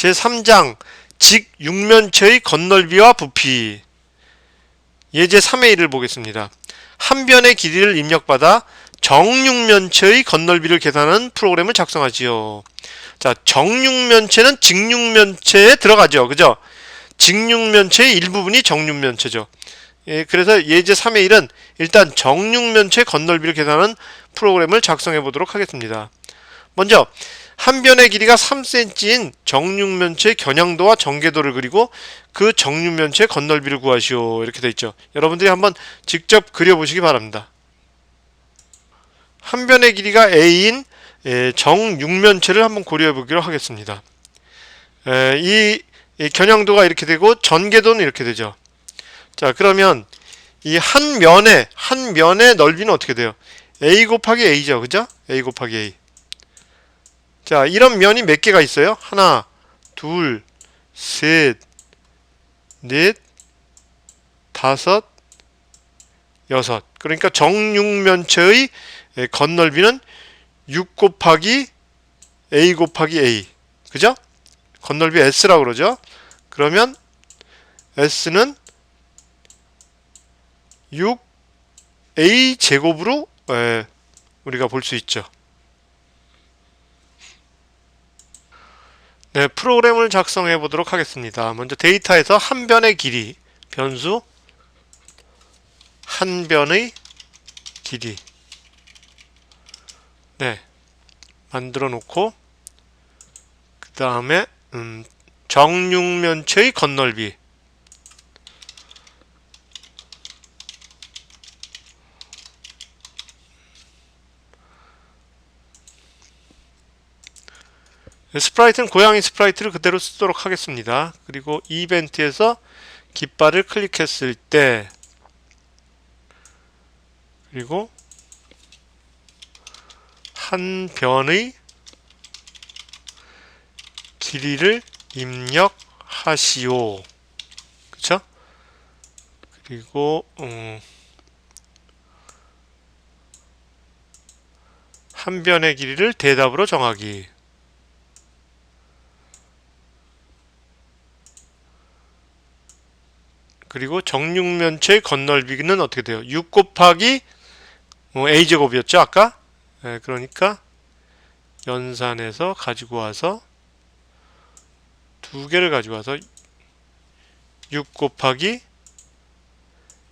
제3장 직육면체의 건널비와 부피. 예제 3의 1을 보겠습니다. 한 변의 길이를 입력받아 정육면체의 건널비를 계산하는 프로그램을 작성하지요. 자, 정육면체는 직육면체에 들어가죠. 그죠? 직육면체의 일부분이 정육면체죠. 예, 그래서 예제 3의 1은 일단 정육면체 건널비를 계산하는 프로그램을 작성해 보도록 하겠습니다. 먼저 한 변의 길이가 3cm인 정육면체의 겨냥도와 전개도를 그리고 그 정육면체의 건널비를 구하시오. 이렇게 되어 있죠. 여러분들이 한번 직접 그려보시기 바랍니다. 한 변의 길이가 a인 정육면체를 한번 고려해 보기로 하겠습니다. 이 겨냥도가 이렇게 되고 전개도는 이렇게 되죠. 자, 그러면 이 한 면의 넓이는 어떻게 돼요? a 곱하기 a죠. 그죠? a 곱하기 a. 자, 이런 면이 몇 개가 있어요? 하나, 둘, 셋, 넷, 다섯, 여섯. 그러니까 정육면체의 건널비는 6 곱하기 a 곱하기 a. 그죠? 건널비 s라고 그러죠? 그러면 s는 6a 제곱으로 우리가 볼 수 있죠. 네, 프로그램을 작성해 보도록 하겠습니다. 먼저 데이터에서 한 변의 길이, 변수 한 변의 길이. 네, 만들어 놓고 그 다음에 정육면체의 건널비. 스프라이트는 고양이 스프라이트를 그대로 쓰도록 하겠습니다. 그리고 이벤트에서 깃발을 클릭했을 때 그리고 한 변의 길이를 입력하시오. 그쵸? 그리고 한 변의 길이를 대답으로 정하기. 그리고 정육면체의 건널비는 어떻게 돼요? 6 곱하기 a제곱이었죠 아까? 네, 그러니까 연산해서 가지고 와서 두 개를 가지고 와서 6 곱하기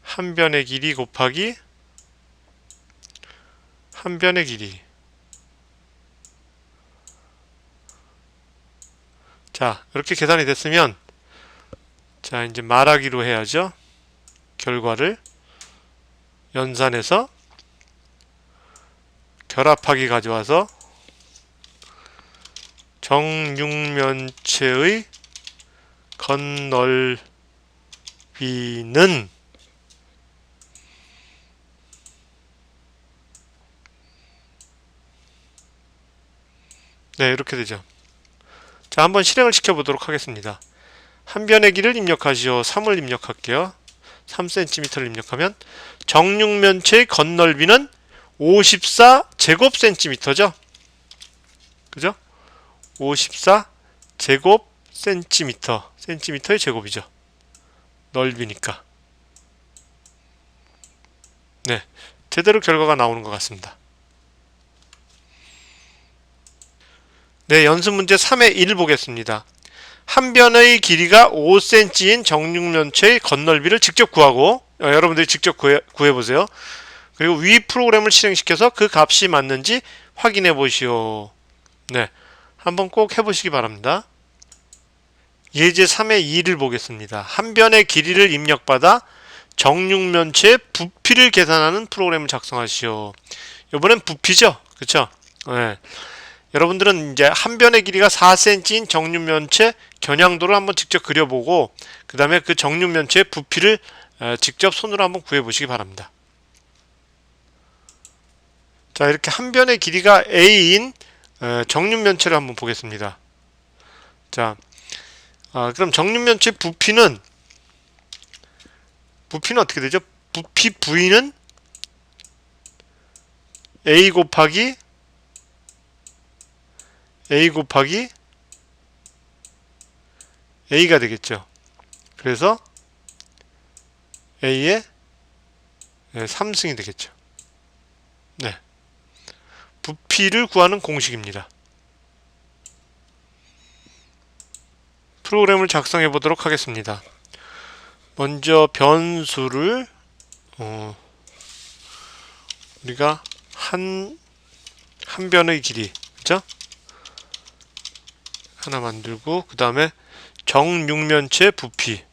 한 변의 길이 곱하기 한 변의 길이. 자, 이렇게 계산이 됐으면 자, 이제 말하기로 해야죠. 결과를 연산해서 결합하기 가져와서 정육면체의 건널비는 네, 이렇게 되죠. 자, 한번 실행을 시켜보도록 하겠습니다. 한 변의 길이를 입력하시오. 3을 입력할게요. 3cm를 입력하면 정육면체의 건널비는 54 제곱센티미터죠. 그죠? 54 제곱센티미터. 센티미터의 제곱이죠. 넓이니까. 네, 제대로 결과가 나오는 것 같습니다. 네, 연습 문제 3의 1 보겠습니다. 한 변의 길이가 5cm인 정육면체의 건널비를 직접 구하고 여러분들이 직접 구해보세요. 그리고 위 프로그램을 실행시켜서 그 값이 맞는지 확인해 보시오. 네, 한번 꼭 해보시기 바랍니다. 예제 3의 2를 보겠습니다. 한 변의 길이를 입력받아 정육면체의 부피를 계산하는 프로그램을 작성하시오. 이번엔 부피죠? 그쵸? 네. 여러분들은 이제 한 변의 길이가 4cm인 정육면체 겨냥도를 한번 직접 그려보고 그 다음에 그 정육면체의 부피를 직접 손으로 한번 구해보시기 바랍니다. 자, 이렇게 한 변의 길이가 a인 정육면체를 한번 보겠습니다. 자, 그럼 정육면체 부피는 어떻게 되죠? 부피 v는 a 곱하기 a가 되겠죠. 그래서 a의 3승이 되겠죠. 네. 부피를 구하는 공식입니다. 프로그램을 작성해 보도록 하겠습니다. 먼저 변수를 우리가 한 변의 길이, 그죠? 하나 만들고, 그 다음에 정육면체 부피,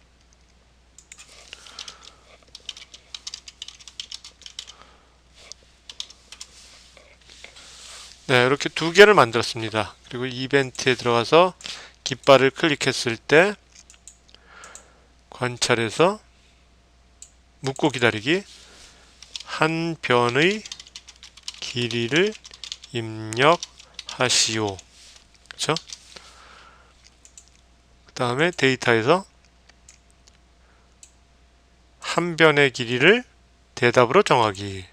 네, 이렇게 두 개를 만들었습니다. 그리고 이벤트에 들어가서 깃발을 클릭했을 때 관찰해서 묻고 기다리기, 한 변의 길이를 입력하시오. 그쵸? 그 다음에 데이터에서 한 변의 길이를 대답으로 정하기.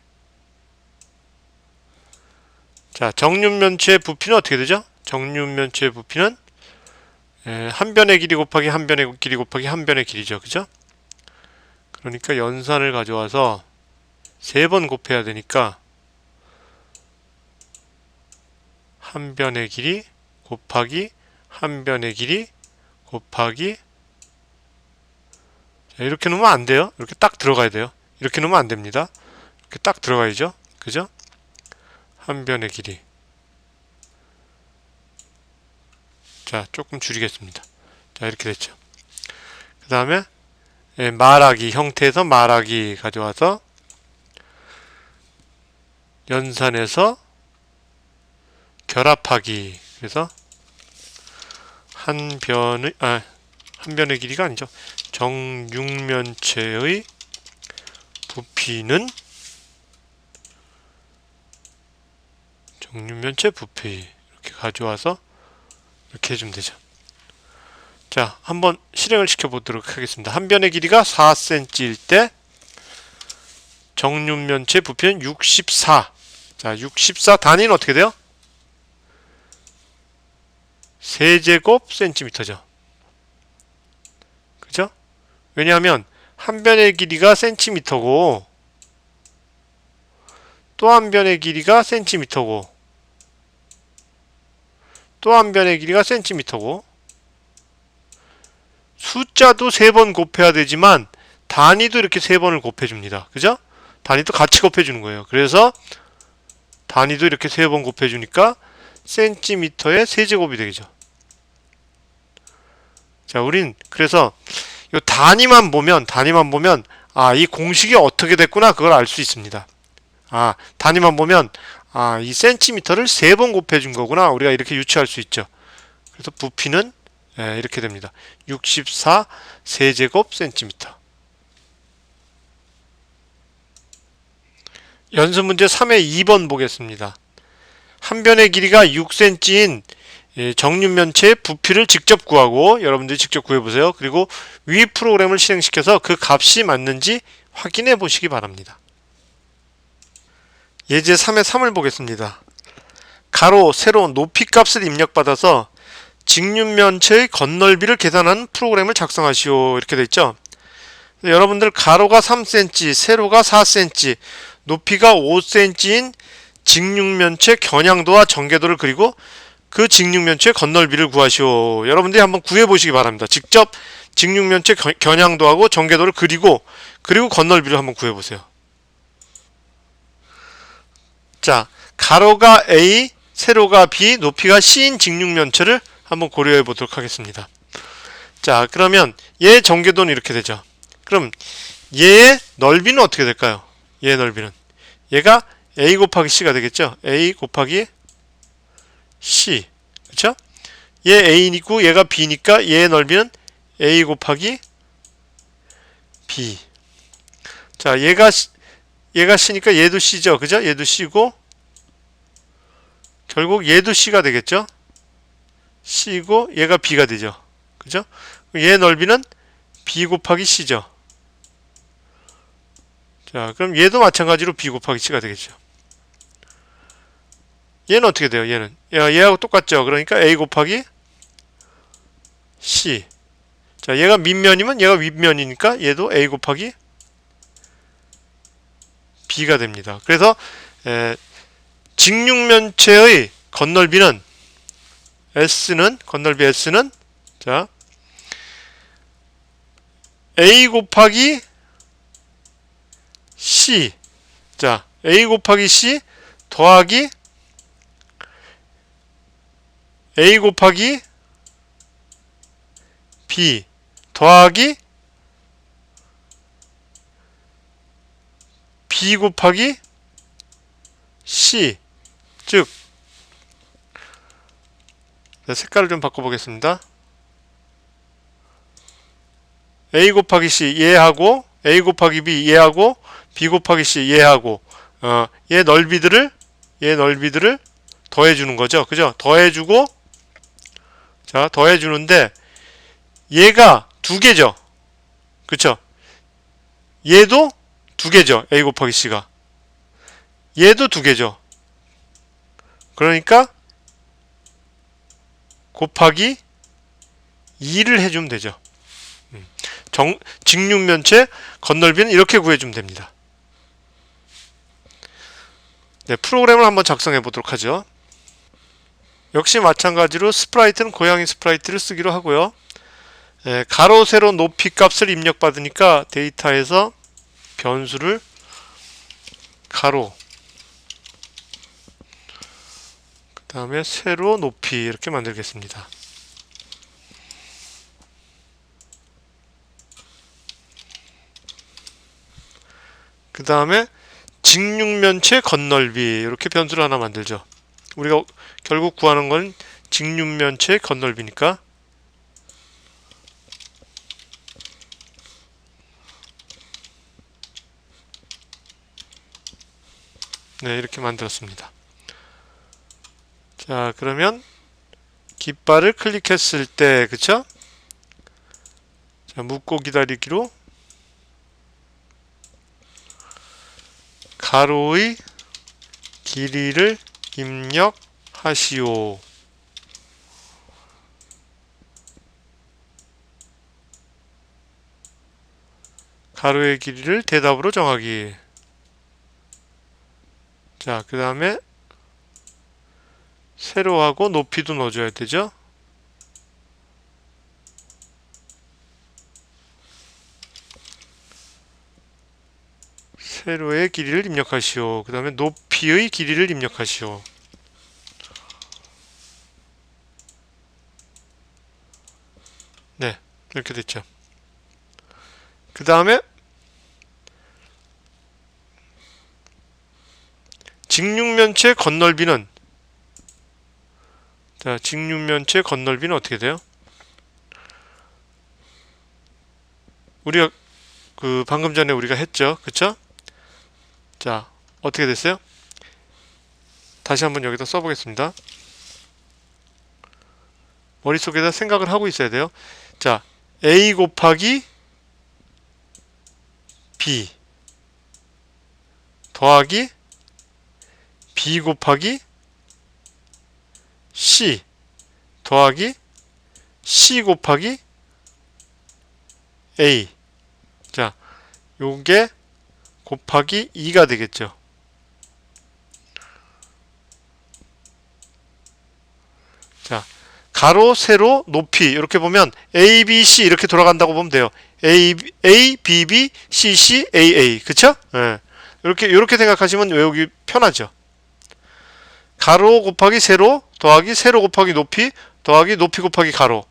자, 정육면체 부피는 어떻게 되죠? 정육면체 부피는 한 변의 길이 곱하기 한 변의 길이 곱하기 한 변의 길이죠. 그죠? 그러니까 연산을 가져와서 3번 곱해야 되니까 한 변의 길이 곱하기 한 변의 길이 곱하기, 자, 이렇게 놓으면 안 돼요. 이렇게 딱 들어가야 돼요. 이렇게 놓으면 안 됩니다. 이렇게 딱 들어가야죠. 그죠? 한 변의 길이. 자, 조금 줄이겠습니다. 자, 이렇게 됐죠. 그 다음에 말하기 형태에서 말하기 가져와서 연산해서 결합하기. 그래서 한 변의 길이가 아니죠. 정육면체의 부피는 정육면체 부피, 이렇게 가져와서 이렇게 해주면 되죠. 자, 한번 실행을 시켜보도록 하겠습니다. 한 변의 길이가 4cm일 때 정육면체 부피는 64. 자, 64 단위는 어떻게 돼요? 세제곱 센티미터죠. 그죠? 왜냐하면 한 변의 길이가 센티미터고 또 한 변의 길이가 센티미터고 또 한 변의 길이가 센티미터고, 숫자도 3번 곱해야 되지만 단위도 이렇게 3번을 곱해줍니다. 그죠? 단위도 같이 곱해주는 거예요. 그래서 단위도 이렇게 3번 곱해주니까 센티미터의 세제곱이 되겠죠. 자, 우린 그래서 이 단위만 보면 이 공식이 어떻게 됐구나, 그걸 알 수 있습니다. 단위만 보면 이 센티미터를 3번 곱해준 거구나, 우리가 이렇게 유추할 수 있죠. 그래서 부피는 이렇게 됩니다. 64 세제곱 센티미터. 연습 문제 3의 2번 보겠습니다. 한 변의 길이가 6cm인 정육면체의 부피를 직접 구하고, 여러분들이 직접 구해보세요. 그리고 위 프로그램을 실행시켜서 그 값이 맞는지 확인해 보시기 바랍니다. 예제 3의 3을 보겠습니다. 가로, 세로, 높이 값을 입력받아서 직육면체의 건널비를 계산하는 프로그램을 작성하시오. 이렇게 되어 있죠. 여러분들 가로가 3cm, 세로가 4cm, 높이가 5cm인 직육면체 겨냥도와 전개도를 그리고 그 직육면체의 건널비를 구하시오. 여러분들이 한번 구해보시기 바랍니다. 직접 직육면체 겨냥도하고 전개도를 그리고 건널비를 한번 구해보세요. 자, 가로가 A, 세로가 B, 높이가 C인 직육면체를 한번 고려해 보도록 하겠습니다. 자, 그러면 얘의 전개도는 이렇게 되죠. 그럼 얘의 넓이는 어떻게 될까요? 얘의 넓이는 얘가 A 곱하기 C가 되겠죠. A 곱하기 C, 그쵸? 얘 A이고 얘가 B니까 얘의 넓이는 A 곱하기 B. 자, 얘가 C니까 얘도 C죠, 그죠? 얘도 C고 결국 얘도 C가 되겠죠. C고 얘가 B가 되죠, 그죠? 얘의 넓이는 B 곱하기 C죠. 자, 그럼 얘도 마찬가지로 B 곱하기 C가 되겠죠. 얘는 어떻게 돼요? 얘하고 똑같죠. 그러니까 A 곱하기 C. 자, 얘가 밑면이면 얘가 윗면이니까 얘도 a 곱하기 b가 됩니다. 그래서 직육면체의 건널비는 건널비 s는 자 a 곱하기 c, 자 a 곱하기 c 더하기 a 곱하기 b 더하기 b 곱하기 c, 즉 색깔을 좀 바꿔보겠습니다. a 곱하기 c 얘하고 a 곱하기 b 얘하고 b 곱하기 c 얘하고 얘 넓이들을 더해주는 거죠. 그죠? 더해주고, 자 더해주는데 얘가 두 개죠. 그쵸? 얘도 두 개죠. a 곱하기 c가 얘도 두 개죠. 그러니까 곱하기 2를 해주면 되죠. 직육면체 건널비는 이렇게 구해주면 됩니다. 네, 프로그램을 한번 작성해 보도록 하죠. 역시 마찬가지로 스프라이트는 고양이 스프라이트를 쓰기로 하고요. 가로, 세로, 높이 값을 입력받으니까 데이터에서 변수를 가로, 그 다음에 세로, 높이 이렇게 만들겠습니다. 그 다음에 직육면체 건널비 이렇게 변수를 하나 만들죠. 우리가 결국 구하는 건 직육면체 건널비니까 네, 이렇게 만들었습니다. 자, 그러면 깃발을 클릭했을 때, 그쵸? 자, 묻고 기다리기로 가로의 길이를 입력하시오. 가로의 길이를 대답으로 정하기. 자, 그 다음에 세로하고 높이도 넣어줘야 되죠. 세로의 길이를 입력하시오. 그 다음에 높이의 길이를 입력하시오. 네, 이렇게 됐죠. 그 다음에 직육면체 건널비는, 자, 직육면체 건널비는 어떻게 돼요? 우리가 방금 전에 우리가 했죠. 그쵸? 자, 어떻게 됐어요? 다시 한번 여기다 써보겠습니다. 머릿속에다 생각을 하고 있어야 돼요. 자, a 곱하기 b 더하기 b 곱하기 c 더하기 c 곱하기 a. 자, 요게 곱하기 2가 되겠죠. 자, 가로, 세로, 높이 이렇게 보면 a, b, c 이렇게 돌아간다고 보면 돼요. a, b, b, c, c, a, a. 그쵸? 예. 이렇게 생각하시면 외우기 편하죠. 가로 곱하기 세로 더하기 세로 곱하기 높이 더하기 높이 곱하기 가로.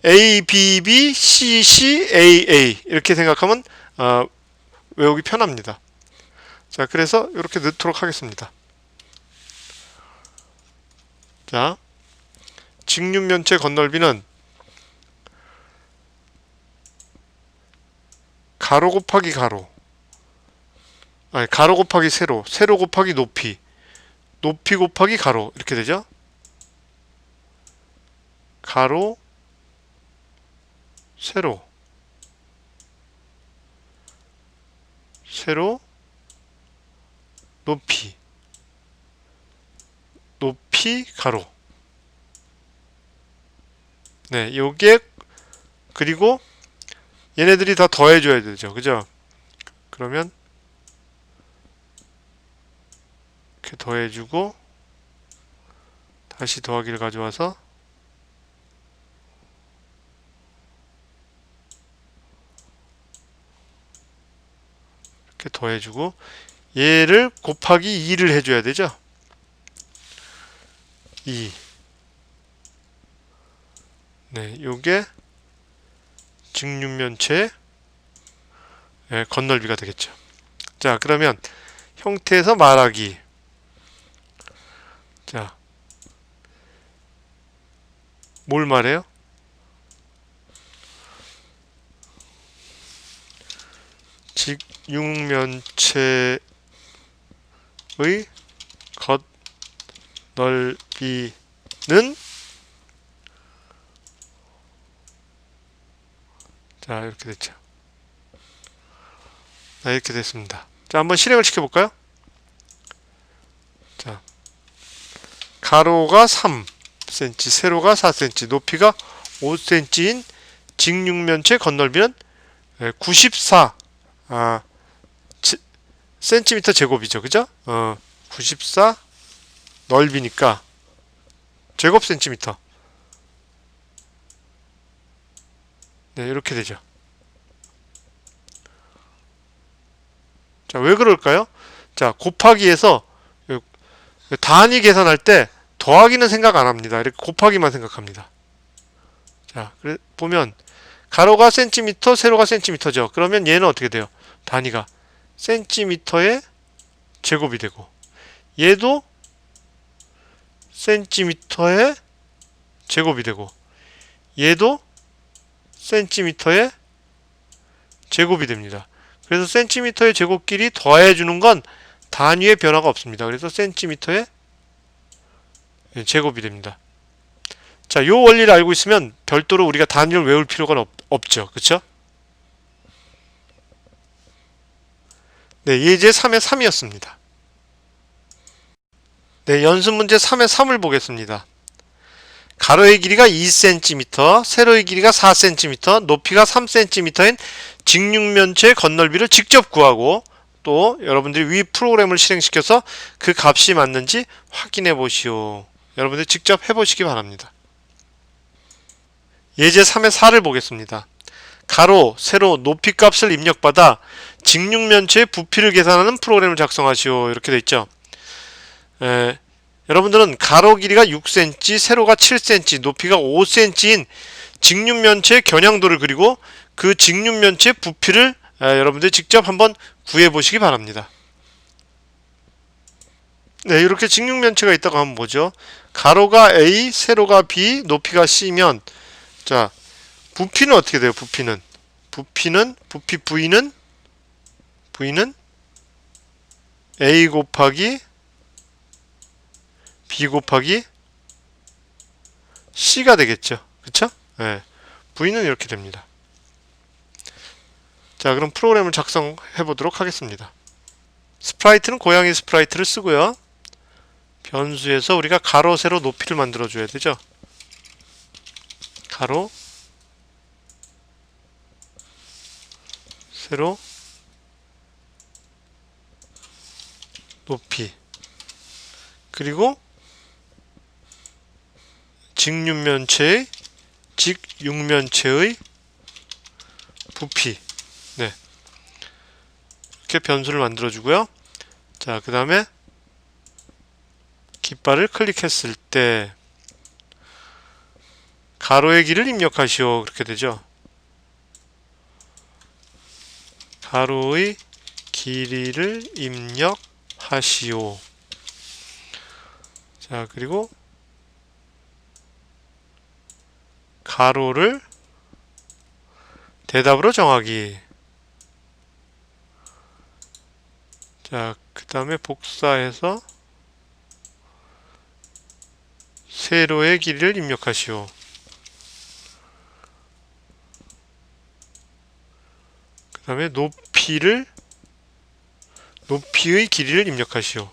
a, b, b, c, c, a, a. 이렇게 생각하면 외우기 편합니다. 자, 그래서 이렇게 넣도록 하겠습니다. 자, 직육면체 건널비는 가로 곱하기 가로, 아니 가로 곱하기 세로, 세로 곱하기 높이, 높이 곱하기 가로 이렇게 되죠. 가로, 세로, 세로, 높이, 높이, 가로. 네, 요게 그리고 얘네들이 다 더해줘야 되죠. 그죠? 그러면 이렇게 더해주고 다시 더하기를 가져와서 이렇게 더해주고 얘를 곱하기 2를 해줘야 되죠. 2. 네, 요게 직육면체의 건널비가 되겠죠. 자, 그러면 형태에서 말하기. 자, 뭘 말해요? 직육면체의 겉넓이는 자, 이렇게 됐죠. 자, 이렇게 됐습니다. 자, 한번 실행을 시켜볼까요? 자, 가로가 3cm, 세로가 4cm, 높이가 5cm인 직육면체 건널비는 94 센티미터 제곱이죠. 그죠? 94 넓이니까 제곱 센티미터. 네, 이렇게 되죠. 자, 왜 그럴까요? 자, 곱하기에서 단위 계산할 때 더하기는 생각 안 합니다. 이렇게 곱하기만 생각합니다. 자, 그래 보면 가로가 센티미터, 세로가 센티미터죠. 그러면 얘는 어떻게 돼요? 단위가 센티미터의 제곱이 되고 얘도 센티미터의 제곱이 되고 얘도 센티미터의 제곱이 됩니다. 그래서 센티미터의 제곱끼리 더해주는 건 단위의 변화가 없습니다. 그래서 센티미터의 제곱이 됩니다. 자, 요 원리를 알고 있으면 별도로 우리가 단위를 외울 필요가 없죠. 그쵸? 네, 예제 3의 3이었습니다. 네, 연습 문제 3의 3을 보겠습니다. 가로의 길이가 2cm, 세로의 길이가 4cm, 높이가 3cm인 직육면체의 건널비를 직접 구하고 또 여러분들이 위 프로그램을 실행시켜서 그 값이 맞는지 확인해 보시오. 여러분들 직접 해보시기 바랍니다. 예제 3의 4를 보겠습니다. 가로, 세로, 높이 값을 입력받아 직육면체의 부피를 계산하는 프로그램을 작성하시오. 이렇게 돼 있죠. 여러분들은 가로 길이가 6cm, 세로가 7cm, 높이가 5cm인 직육면체의 겨냥도를 그리고 그 직육면체의 부피를 여러분들이 직접 한번 구해보시기 바랍니다. 네, 이렇게 직육면체가 있다고 하면 뭐죠? 가로가 A, 세로가 B, 높이가 C면 자, 부피는 어떻게 돼요? 부피 V는 A 곱하기 B 곱하기 C가 되겠죠. 그쵸? 네. V는 이렇게 됩니다. 자, 그럼 프로그램을 작성해 보도록 하겠습니다. 스프라이트는 고양이 스프라이트를 쓰고요. 변수에서 우리가 가로, 세로, 높이를 만들어 줘야 되죠. 가로, 세로, 높이. 그리고 직육면체의 부피. 네. 이렇게 변수를 만들어 주고요. 자, 그 다음에 깃발을 클릭했을 때 가로의 길이를 입력하시오. 그렇게 되죠. 가로의 길이를 입력하시오. 자, 그리고 가로를 대답으로 정하기. 자, 그 다음에 복사해서 세로의 길이를 입력하시오. 그 다음에 높이의 길이를 입력하시오.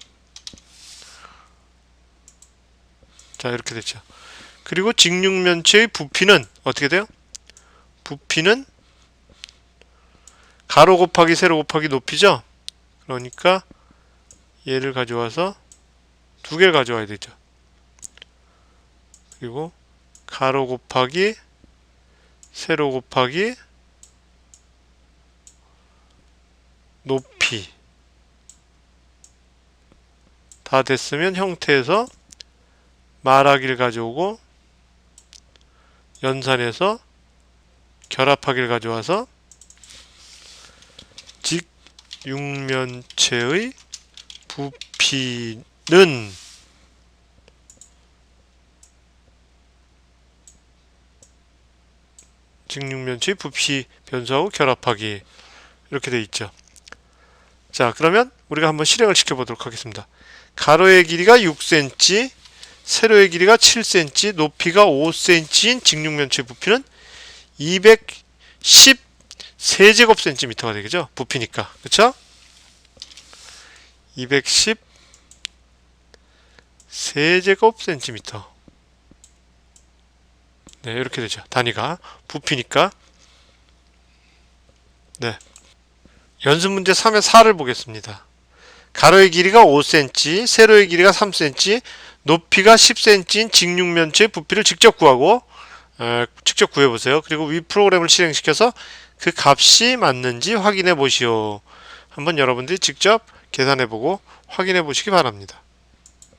자, 이렇게 됐죠. 그리고 직육면체의 부피는 어떻게 돼요? 부피는 가로 곱하기 세로 곱하기 높이죠. 그러니까 얘를 가져와서 두 개를 가져와야 되죠. 그리고 가로 곱하기 세로 곱하기 높이 다 됐으면 형태에서 말하기를 가져오고 연산에서 결합하기를 가져와서 직육면체의 부피는 직육면체의 부피 변수하고 결합하기 이렇게 되어 있죠. 자, 그러면 우리가 한번 실행을 시켜보도록 하겠습니다. 가로의 길이가 6cm, 세로의 길이가 7cm, 높이가 5cm인 직육면체의 부피는 210 세제곱센티미터가 되겠죠? 부피니까. 그쵸? 210 세제곱센티미터. 네, 이렇게 되죠. 단위가. 부피니까. 네. 연습 문제 3의 4를 보겠습니다. 가로의 길이가 5cm, 세로의 길이가 3cm, 높이가 10cm인 직육면체의 부피를 직접 구하고 직접 구해보세요. 그리고 위 프로그램을 실행시켜서 그 값이 맞는지 확인해 보시오. 한번 여러분들이 직접 계산해보고 확인해 보시기 바랍니다.